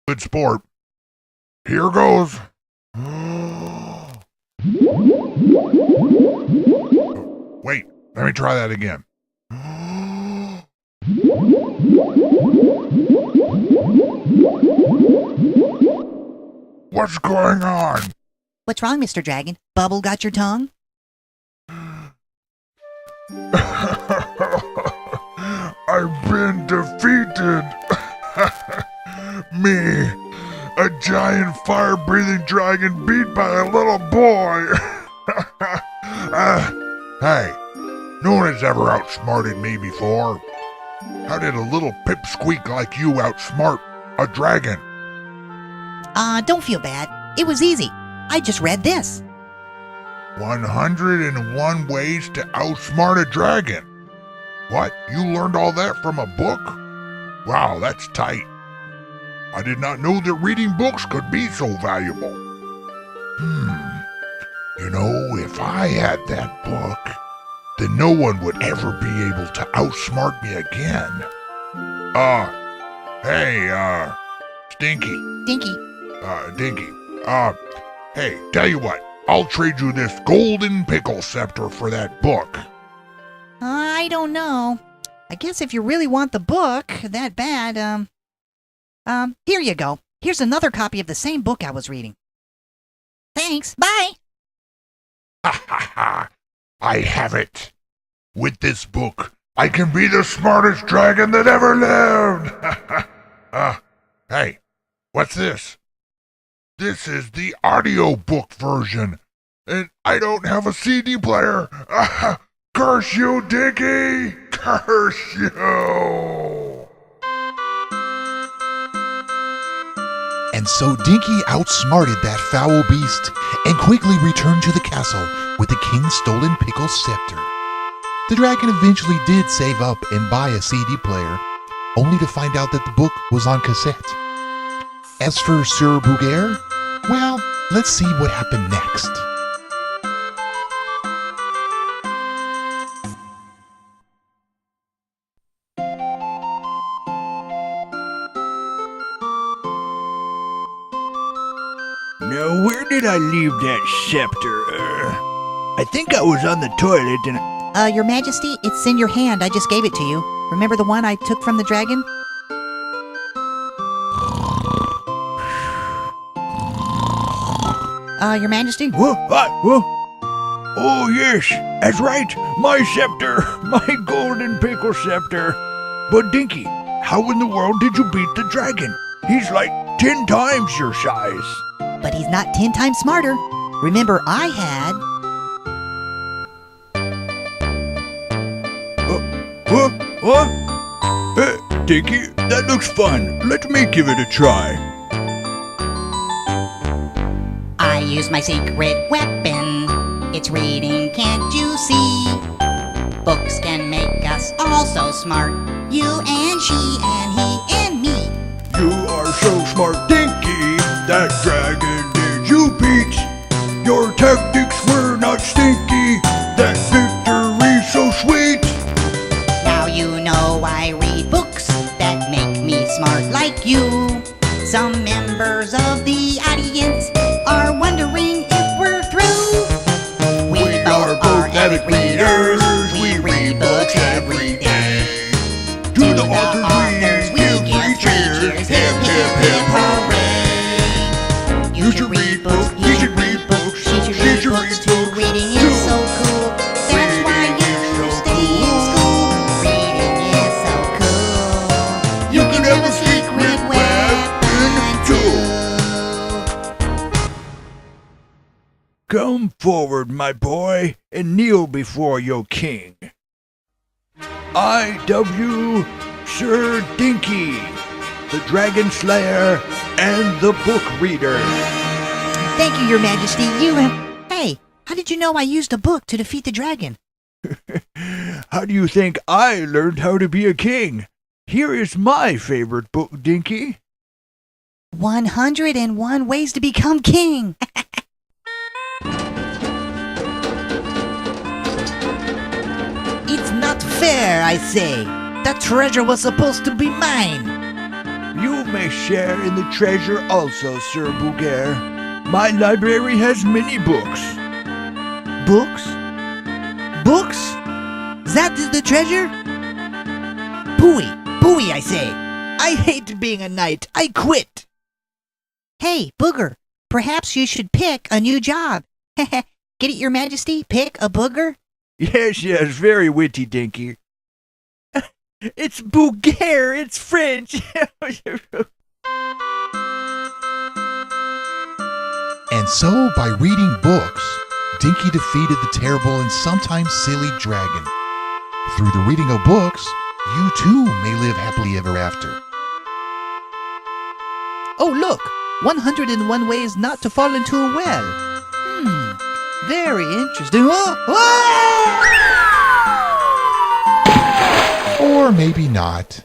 Good sport. Here goes. Wait, let me try that again. What's going on? What's wrong, Mr. Dragon? Bubble got your tongue? I've been defeated. Me, a giant fire-breathing dragon beat by a little boy. Hey, no one has ever outsmarted me before. How did a little pipsqueak like you outsmart a dragon? Don't feel bad. It was easy. I just read this. 101 ways to outsmart a dragon. What? You learned all that from a book? Wow, that's tight. I did not know that reading books could be so valuable. You know, if I had that book, then no one would ever be able to outsmart me again. Hey, Stinky. Dinky. Dinky. Hey, tell you what, I'll trade you this golden pickle scepter for that book. I don't know. I guess if you really want the book that bad, here you go. Here's another copy of the same book I was reading. Thanks. Bye. Ha ha ha! I have it. With this book, I can be the smartest dragon that ever lived. Hey, what's this? This is the audiobook version, and I don't have a CD player. Curse you, Dinky! Curse you! And so Dinky outsmarted that foul beast and quickly returned to the castle with the king's stolen pickle scepter. The dragon eventually did save up and buy a CD player, only to find out that the book was on cassette. As for Sir Bouguer, well, let's see what happened next. Now, where did I leave that scepter? I think I was on the toilet and... Your Majesty, it's in your hand. I just gave it to you. Remember the one I took from the dragon? Your Majesty? What? Oh, yes, that's right. My scepter. My golden pickle scepter. But, Dinky, how in the world did you beat the dragon? He's like 10 times your size. But he's not 10 times smarter. Remember, I had... What? Dinky, that looks fun. Let me give it a try. I use my secret weapon. It's reading, can't you see? Books can make us all so smart. You and she and he and me. You are so smart, Dinky. That dragon did you beat. Your tactics were not stinky. That victory's so sweet. Now you know I read books that make me smart like you. Some members of the audience are wondering if we're through. We both are avid readers. We read books every day. To the authors we give cheers. Hip, hip, hip, hooray. You should read books. You should read books. She should read books too. Reading is so cool. That's why you stay in school. Reading is so cool. You can have a secret weapon too. Come forward, my boy, and kneel before your king. I, W, Sir Dinky, the Dragon Slayer and the Book Reader. Thank you, Your Majesty. Hey, how did you know I used a book to defeat the dragon? How do you think I learned how to be a king? Here is my favorite book, Dinky. 101 Ways to Become King. It's not fair, I say. That treasure was supposed to be mine. You may share in the treasure also, Sir Bouguer. My library has many books. Books? Books? That is the treasure? Pooey, pooey, I say. I hate being a knight. I quit. Hey, Booger, perhaps you should pick a new job. Get it, Your Majesty? Pick a booger? Yes, very witty, Dinky. It's Bouguer. It's French. And so, by reading books, Dinky defeated the terrible and sometimes silly dragon. Through the reading of books, you too may live happily ever after. Oh, look! 101 ways not to fall into a well. Very interesting. Or maybe not.